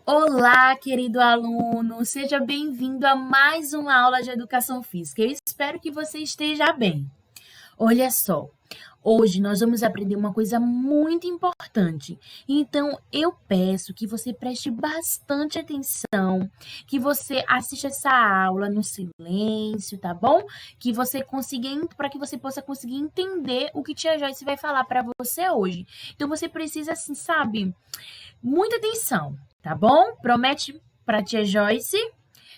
Olá, querido aluno, seja bem-vindo a mais uma aula de educação física. Eu espero que você esteja bem. Olha só, hoje nós vamos aprender uma coisa muito importante. Então, eu peço que você preste bastante atenção, que você assista essa aula no silêncio, tá bom? Que você consiga, para que você possa conseguir entender o que tia Joyce vai falar para você hoje. Então, você precisa, assim, sabe? Muita atenção, tá bom? Promete para tia Joyce?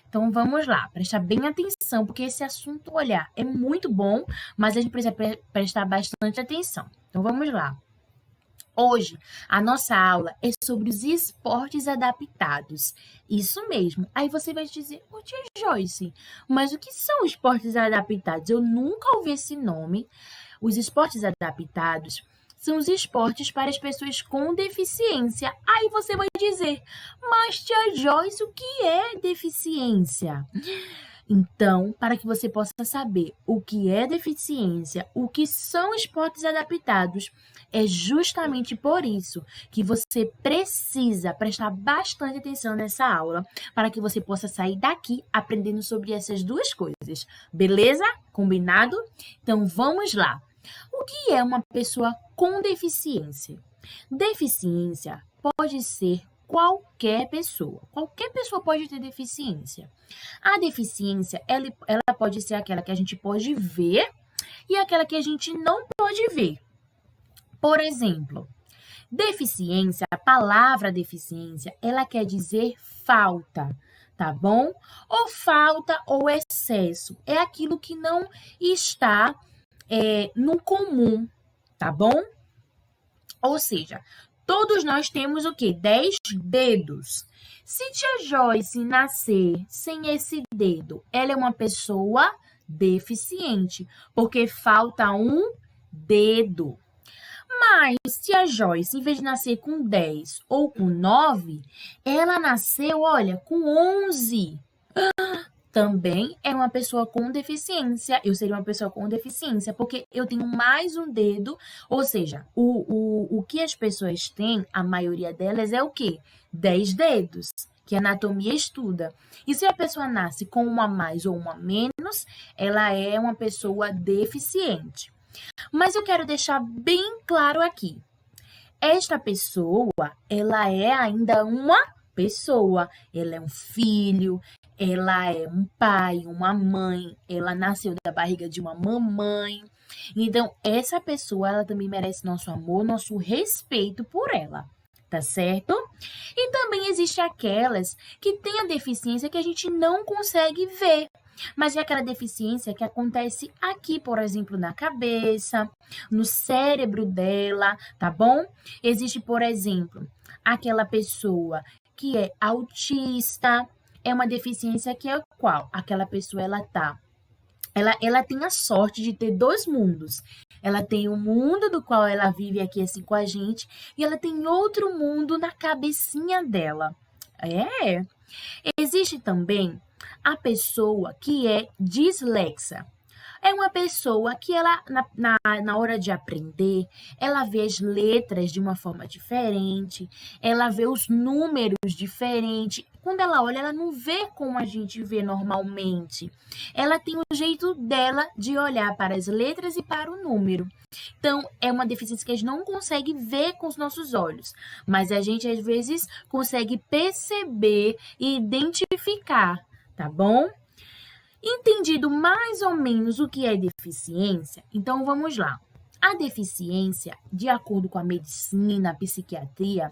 Então vamos lá, prestar bem atenção, porque esse assunto, olha, é muito bom, mas a gente precisa prestar bastante atenção. Então vamos lá. Hoje, a nossa aula é sobre os esportes adaptados. Isso mesmo. Aí você vai dizer, ô tia Joyce, mas o que são esportes adaptados? Eu nunca ouvi esse nome. Os esportes adaptados são os esportes para as pessoas com deficiência. Aí você vai dizer, mas tia Joyce, o que é deficiência? Então, para que você possa saber o que é deficiência, o que são esportes adaptados, é justamente por isso que você precisa prestar bastante atenção nessa aula, para que você possa sair daqui aprendendo sobre essas duas coisas. Beleza? Combinado? Então, vamos lá. O que é uma pessoa com deficiência? Deficiência pode ser qualquer pessoa. Qualquer pessoa pode ter deficiência. A deficiência, ela pode ser aquela que a gente pode ver e aquela que a gente não pode ver. Por exemplo, deficiência, a palavra deficiência, ela quer dizer falta, tá bom? Ou falta ou excesso. É aquilo que não está no comum, tá bom? Ou seja, todos nós temos o quê? 10 dedos. Se tia Joyce nascer sem esse dedo, ela é uma pessoa deficiente, porque falta um dedo. Mas se a Joyce, em vez de nascer com 10 ou com 9, ela nasceu, olha, com 11. Também é uma pessoa com deficiência. Eu seria uma pessoa com deficiência, porque eu tenho mais um dedo. Ou seja, o que as pessoas têm, a maioria delas é o quê? 10 dedos, que a anatomia estuda. E se a pessoa nasce com uma a mais ou uma a menos, ela é uma pessoa deficiente. Mas eu quero deixar bem claro aqui. Esta pessoa, ela é ainda uma pessoa. Ela é um filho, ela é um pai, uma mãe, ela nasceu da barriga de uma mamãe. Então, essa pessoa, ela também merece nosso amor, nosso respeito por ela, tá certo? E também existe aquelas que têm a deficiência que a gente não consegue ver. Mas é aquela deficiência que acontece aqui, por exemplo, na cabeça, no cérebro dela, tá bom? Existe, por exemplo, aquela pessoa que é autista, é uma deficiência que é qual? Aquela pessoa, ela tem a sorte de ter dois mundos. Ela tem o mundo do qual ela vive aqui assim com a gente, e ela tem outro mundo na cabecinha dela. É. Existe também a pessoa que é dislexa. É uma pessoa que ela, na hora de aprender, ela vê as letras de uma forma diferente, ela vê os números diferentes. Quando ela olha, ela não vê como a gente vê normalmente. Ela tem o jeito dela de olhar para as letras e para o número. Então, é uma deficiência que a gente não consegue ver com os nossos olhos, mas a gente às vezes consegue perceber e identificar, tá bom? Entendido mais ou menos o que é deficiência, então vamos lá. A deficiência, de acordo com a medicina, a psiquiatria,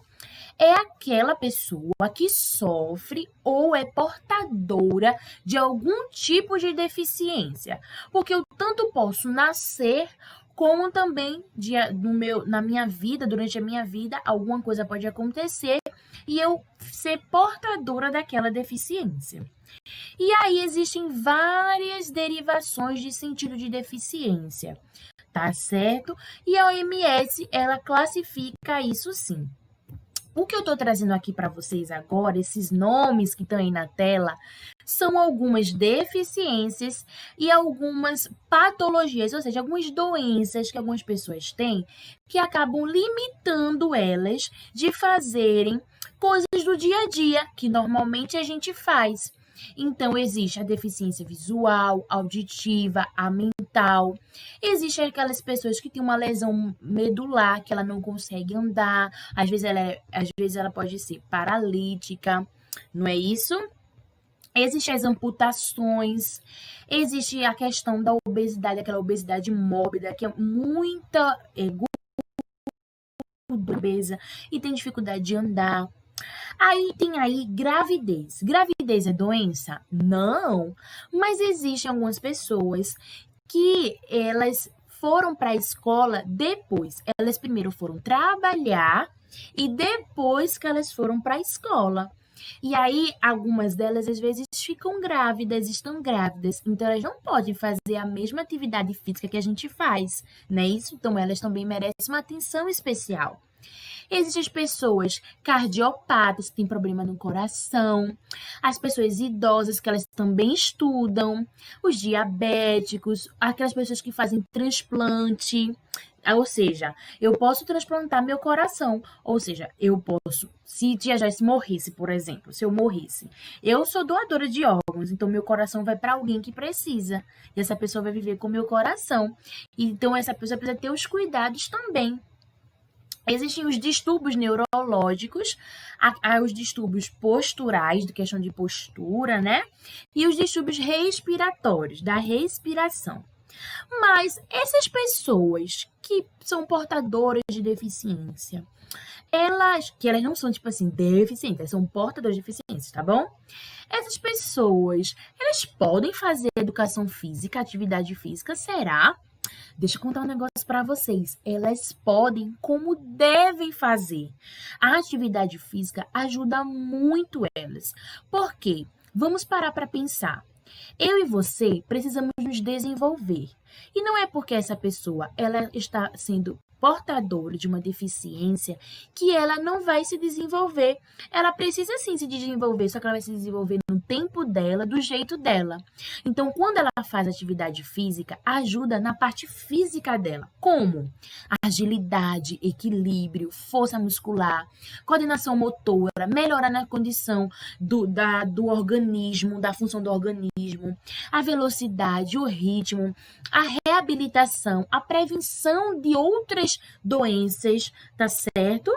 é aquela pessoa que sofre ou é portadora de algum tipo de deficiência. Porque eu tanto posso nascer como também na minha vida, durante a minha vida, alguma coisa pode acontecer e eu ser portadora daquela deficiência. E aí existem várias derivações de sentido de deficiência, tá certo? E a OMS, ela classifica isso sim. O que eu estou trazendo aqui para vocês agora, esses nomes que estão aí na tela, são algumas deficiências e algumas patologias, ou seja, algumas doenças que algumas pessoas têm que acabam limitando elas de fazerem coisas do dia a dia que normalmente a gente faz. Então, existe a deficiência visual, auditiva, a mental. Existem aquelas pessoas que têm uma lesão medular, que ela não consegue andar. Às vezes ela pode ser paralítica, não é isso? Existem as amputações, existe a questão da obesidade, aquela obesidade mórbida, que é muita obesa e tem dificuldade de andar. Aí tem aí gravidez. Gravidez é doença? Não, mas existem algumas pessoas que elas foram para a escola depois. Elas primeiro foram trabalhar e depois que elas foram para a escola. E aí, algumas delas às vezes ficam grávidas, estão grávidas, então elas não podem fazer a mesma atividade física que a gente faz, né? Isso, então elas também merecem uma atenção especial. Existem as pessoas cardiopatas que têm problema no coração, as pessoas idosas que elas também estudam, os diabéticos, aquelas pessoas que fazem transplante. Ou seja, eu posso transplantar meu coração. Ou seja, eu posso, se Tia Joyce morresse, por exemplo, se eu morresse, eu sou doadora de órgãos, então meu coração vai para alguém que precisa. E essa pessoa vai viver com meu coração. Então essa pessoa precisa ter os cuidados também. Existem os distúrbios neurológicos, os distúrbios posturais, de questão de postura, né? E os distúrbios respiratórios, da respiração. Mas essas pessoas que são portadoras de deficiência, elas não são, tipo assim, deficientes, elas são portadoras de deficiência, tá bom? Essas pessoas, elas podem fazer educação física, atividade física, será? Deixa eu contar um negócio para vocês. Elas podem, como devem fazer. A atividade física ajuda muito elas. Por quê? Vamos parar para pensar. Eu e você precisamos nos desenvolver. E não é porque essa pessoa ela está sendo portadora de uma deficiência que ela não vai se desenvolver. Ela precisa sim se desenvolver, só que ela vai se desenvolver no tempo dela, do jeito dela. Então, quando ela faz atividade física, ajuda na parte física dela. Como? Agilidade, equilíbrio, força muscular, coordenação motora, melhorar na condição do organismo, da função do organismo, a velocidade, o ritmo, a reabilitação, a prevenção de outras doenças, tá certo?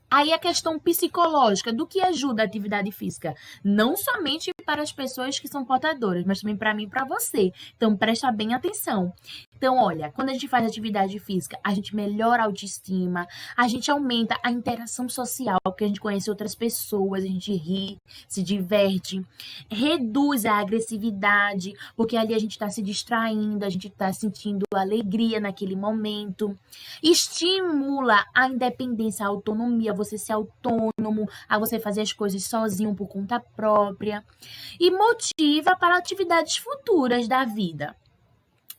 Aí a questão psicológica, do que ajuda a atividade física, não somente para as pessoas que são portadoras, mas também para mim e para você. Então presta bem atenção. Então, olha, quando a gente faz atividade física, a gente melhora a autoestima, a gente aumenta a interação social, porque a gente conhece outras pessoas, a gente ri, se diverte, reduz a agressividade, porque ali a gente está se distraindo, a gente está sentindo alegria naquele momento, estimula a independência, a autonomia, você ser autônomo, a você fazer as coisas sozinho por conta própria, e motiva para atividades futuras da vida.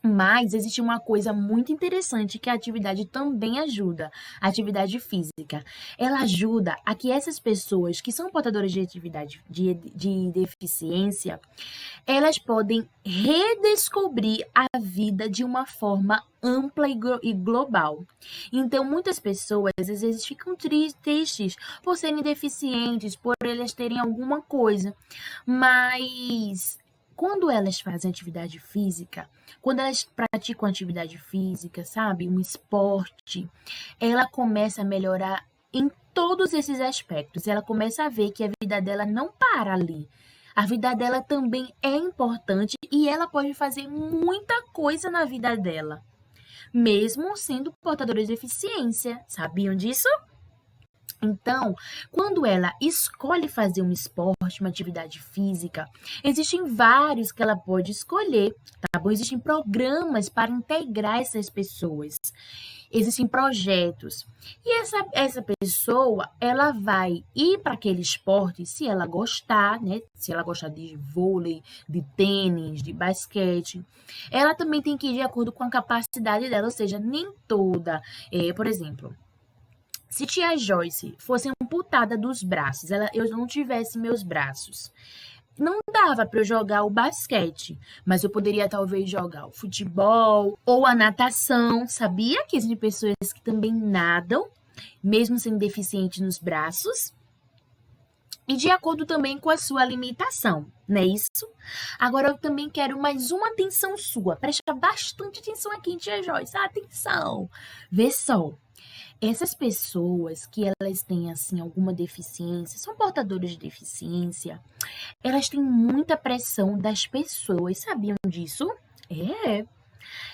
Mas existe uma coisa muito interessante que a atividade também ajuda, a atividade física. Ela ajuda a que essas pessoas que são portadoras de atividade de deficiência, elas podem redescobrir a vida de uma forma ampla e global. Então, muitas pessoas às vezes ficam tristes por serem deficientes, por elas terem alguma coisa, mas quando elas fazem atividade física, quando elas praticam atividade física, sabe, um esporte, ela começa a melhorar em todos esses aspectos. Ela começa a ver que a vida dela não para ali. A vida dela também é importante e ela pode fazer muita coisa na vida dela, mesmo sendo portadora de deficiência. Sabiam disso? Então, quando ela escolhe fazer um esporte, uma atividade física, existem vários que ela pode escolher, tá bom? Existem programas para integrar essas pessoas. Existem projetos. E essa pessoa, ela vai ir para aquele esporte se ela gostar, né? Se ela gostar de vôlei, de tênis, de basquete. Ela também tem que ir de acordo com a capacidade dela, ou seja, nem toda. Por exemplo, se Tia Joyce fosse amputada dos braços, eu não tivesse meus braços, não dava para eu jogar o basquete, mas eu poderia talvez jogar o futebol ou a natação. Sabia que existem pessoas que também nadam, mesmo sendo deficientes nos braços? e de acordo também com a sua limitação, não é isso? Agora eu também quero mais uma atenção sua. Presta bastante atenção aqui, tia Joyce. Atenção! Vê só. Essas pessoas que elas têm assim alguma deficiência, são portadoras de deficiência, elas têm muita pressão das pessoas. Sabiam disso? É.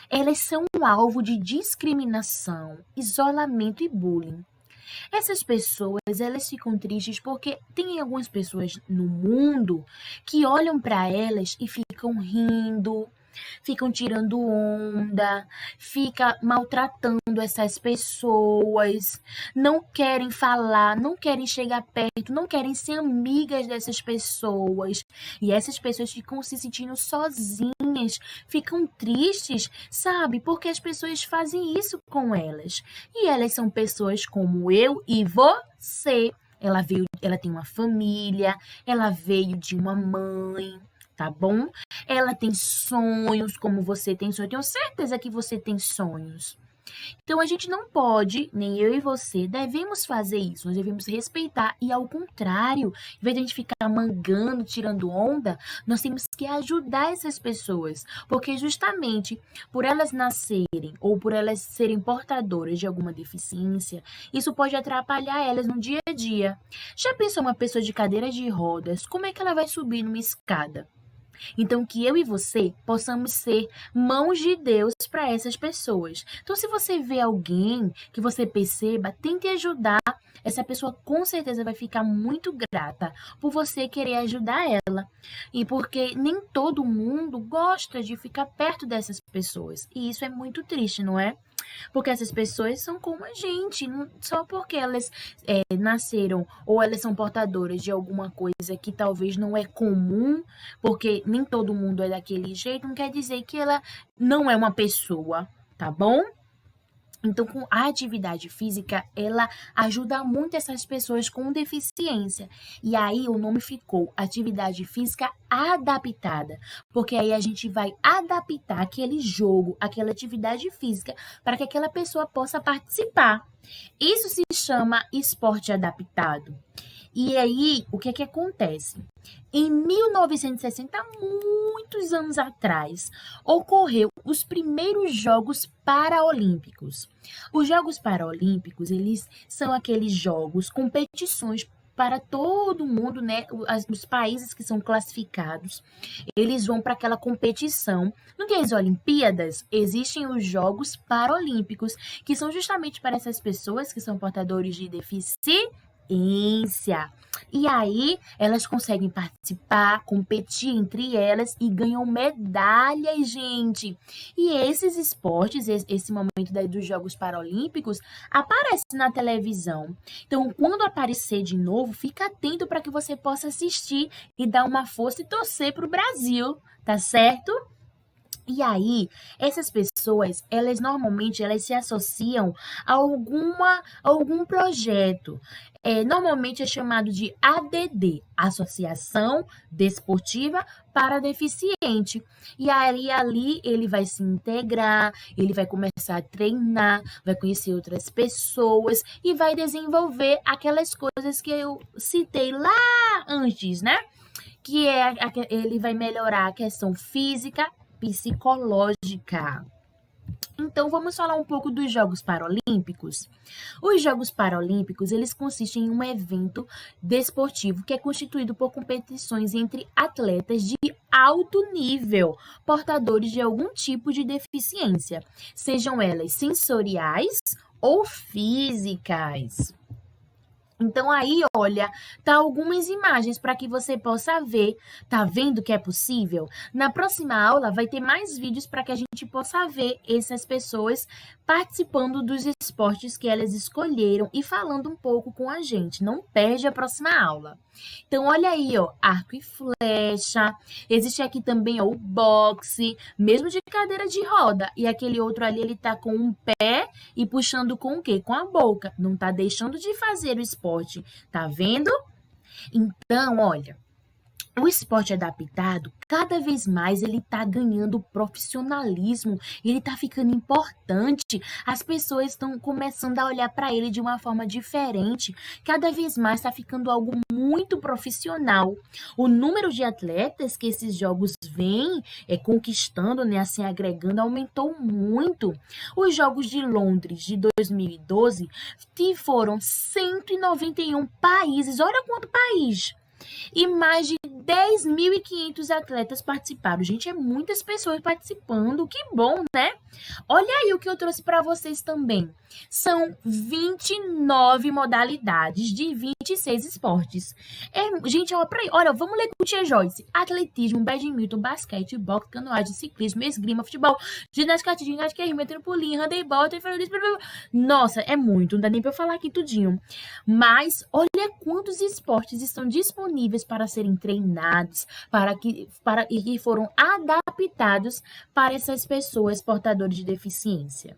Elas são um alvo de discriminação, isolamento e bullying. Essas pessoas, elas ficam tristes porque tem algumas pessoas no mundo que olham para elas e ficam rindo, ficam tirando onda, fica maltratando essas pessoas, não querem falar, não querem chegar perto, não querem ser amigas dessas pessoas. E essas pessoas ficam se sentindo sozinhas, ficam tristes, sabe? Porque as pessoas fazem isso com elas. E elas são pessoas como eu e você. Ela tem uma família, ela veio de uma mãe, tá bom? Ela tem sonhos, como você tem sonhos. Eu tenho certeza que você tem sonhos. Então, a gente não pode, nem eu e você, devemos fazer isso. Nós devemos respeitar e, ao contrário, em vez de a gente ficar mangando, tirando onda, nós temos que ajudar essas pessoas. Porque justamente por elas nascerem ou por elas serem portadoras de alguma deficiência, isso pode atrapalhar elas no dia a dia. Já pensou uma pessoa de cadeira de rodas, como é que ela vai subir numa escada? Então, que eu e você possamos ser mãos de Deus para essas pessoas. Então, se você vê alguém que você perceba, tente ajudar. Essa pessoa com certeza vai ficar muito grata por você querer ajudar ela. E porque nem todo mundo gosta de ficar perto dessas pessoas. E isso é muito triste, não é? Porque essas pessoas são como a gente, só porque elas nasceram ou elas são portadoras de alguma coisa que talvez não é comum, porque nem todo mundo é daquele jeito, não quer dizer que ela não é uma pessoa, tá bom? Então, com a atividade física, ela ajuda muito essas pessoas com deficiência. E aí o nome ficou atividade física adaptada, porque aí a gente vai adaptar aquele jogo, aquela atividade física, para que aquela pessoa possa participar. Isso se chama esporte adaptado. E aí, o que é que acontece? Em 1960, muitos anos atrás, ocorreu os primeiros Jogos Paralímpicos. Os Jogos Paralímpicos, eles são aqueles jogos, competições para todo mundo, né? Os países que são classificados, eles vão para aquela competição. Não tem as Olimpíadas, existem os Jogos Paralímpicos, que são justamente para essas pessoas que são portadores de deficiência. E aí, elas conseguem participar, competir entre elas e ganham medalhas, gente. E esses esportes, esse momento dos Jogos Paralímpicos, aparece na televisão. Então, quando aparecer de novo, fica atento para que você possa assistir e dar uma força e torcer para o Brasil, tá certo? E aí, essas pessoas, elas normalmente se associam a algum projeto. Normalmente é chamado de ADD, Associação Desportiva para Deficiente. E aí, ali ele vai se integrar, ele vai começar a treinar, vai conhecer outras pessoas e vai desenvolver aquelas coisas que eu citei lá antes, né? Que ele vai melhorar a questão física, psicológica. Então, vamos falar um pouco dos Jogos Paralímpicos. Os Jogos Paralímpicos, eles consistem em um evento desportivo que é constituído por competições entre atletas de alto nível, portadores de algum tipo de deficiência, sejam elas sensoriais ou físicas. Então, aí, olha, tá algumas imagens para que você possa ver. Tá vendo que é possível? Na próxima aula vai ter mais vídeos para que a gente possa ver essas pessoas participando dos esportes que elas escolheram e falando um pouco com a gente. Não perde a próxima aula. Então, olha aí, ó, arco e flecha. Existe aqui também, ó, o boxe, mesmo de cadeira de roda. E aquele outro ali, ele tá com um pé e puxando com o quê? Com a boca. Não tá deixando de fazer o esporte. Tá vendo? Então, olha, O esporte adaptado, cada vez mais ele está ganhando profissionalismo, ele está ficando importante, as pessoas estão começando a olhar para ele de uma forma diferente, cada vez mais está ficando algo muito profissional. O número de atletas que esses jogos vêm conquistando, né, assim, agregando, aumentou muito. Os Jogos de Londres de 2012 foram 191 países, olha quanto país! E mais de 10.500 atletas participaram. Gente, é muitas pessoas participando. Que bom, né? Olha aí o que eu trouxe para vocês também. São 29 modalidades de 26 esportes. Gente, olha, vamos ler com o Tia Joyce. Atletismo, badminton, basquete, boxe, canoagem, ciclismo, esgrima, futebol, ginástica, remo, trampolim, handebol, nossa, é muito, não dá nem para eu falar aqui tudinho. Mas olha quantos esportes estão disponíveis para serem treinados, e que foram adaptados para essas pessoas portadoras de deficiência.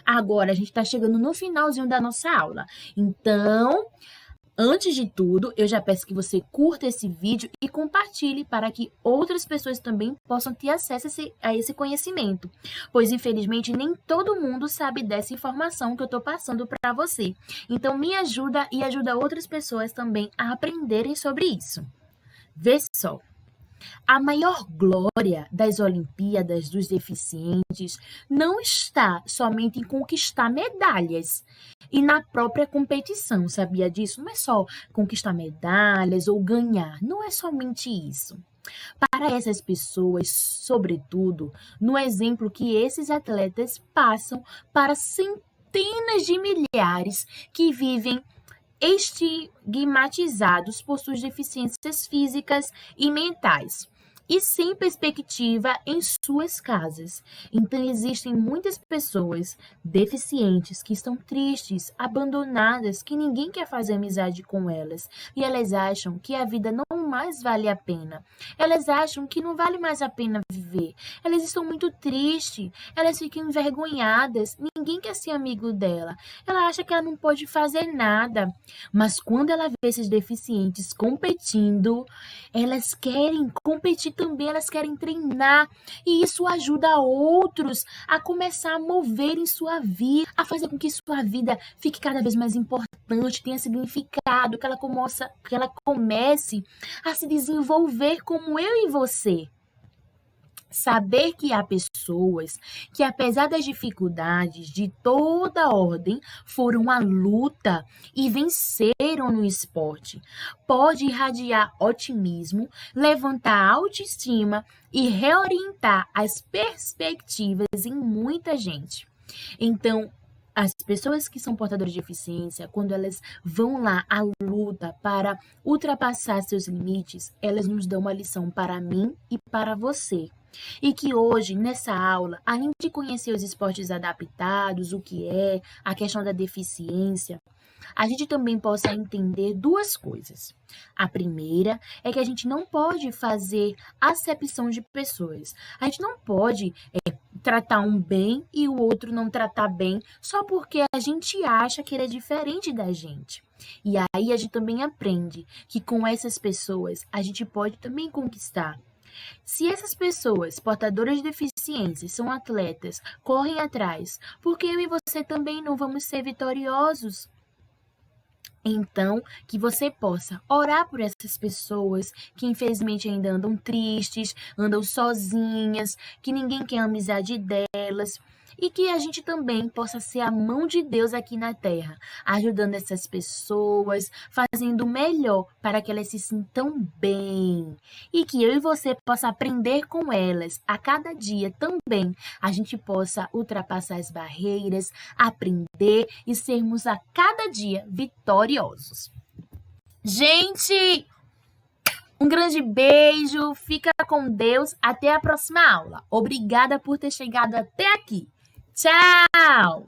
Agora, a gente está chegando no finalzinho da nossa aula. Então, antes de tudo, eu já peço que você curta esse vídeo e compartilhe para que outras pessoas também possam ter acesso a esse conhecimento. Pois, infelizmente, nem todo mundo sabe dessa informação que eu estou passando para você. Então, me ajuda e ajuda outras pessoas também a aprenderem sobre isso. Vê só. A maior glória das Olimpíadas dos deficientes não está somente em conquistar medalhas e na própria competição, sabia disso? Não é só conquistar medalhas ou ganhar, não é somente isso. Para essas pessoas, sobretudo, no exemplo que esses atletas passam para centenas de milhares que vivem estigmatizados por suas deficiências físicas e mentais e sem perspectiva em suas casas. Então, existem muitas pessoas deficientes que estão tristes, abandonadas, que ninguém quer fazer amizade com elas. E elas acham que a vida não mais vale a pena. Elas acham que não vale mais a pena viver. Elas estão muito tristes, elas ficam envergonhadas, ninguém quer ser amigo dela. Ela acha que ela não pode fazer nada. Mas quando ela vê esses deficientes competindo, elas querem competir também, elas querem treinar, e isso ajuda outros a começar a mover em sua vida, a fazer com que sua vida fique cada vez mais importante, tenha significado, que ela comece a se desenvolver como eu e você. Saber que há pessoas que, apesar das dificuldades de toda ordem, foram à luta e venceram no esporte. Pode irradiar otimismo, levantar a autoestima e reorientar as perspectivas em muita gente. Então, as pessoas que são portadoras de deficiência, quando elas vão lá à luta para ultrapassar seus limites, elas nos dão uma lição para mim e para você. E que hoje, nessa aula, além de conhecer os esportes adaptados, o que é, a questão da deficiência, a gente também possa entender duas coisas. A primeira é que a gente não pode fazer acepção de pessoas. A gente não pode tratar um bem e o outro não tratar bem só porque a gente acha que ele é diferente da gente. E aí a gente também aprende que com essas pessoas a gente pode também conquistar. Se essas pessoas portadoras de deficiências são atletas, correm atrás, por que eu e você também não vamos ser vitoriosos? Então, que você possa orar por essas pessoas que infelizmente ainda andam tristes, andam sozinhas, que ninguém quer a amizade delas. E que a gente também possa ser a mão de Deus aqui na terra, ajudando essas pessoas, fazendo o melhor para que elas se sintam bem. E que eu e você possa aprender com elas a cada dia também. A gente possa ultrapassar as barreiras, aprender e sermos a cada dia vitoriosos. Gente, um grande beijo, fica com Deus, até a próxima aula. Obrigada por ter chegado até aqui. Tchau!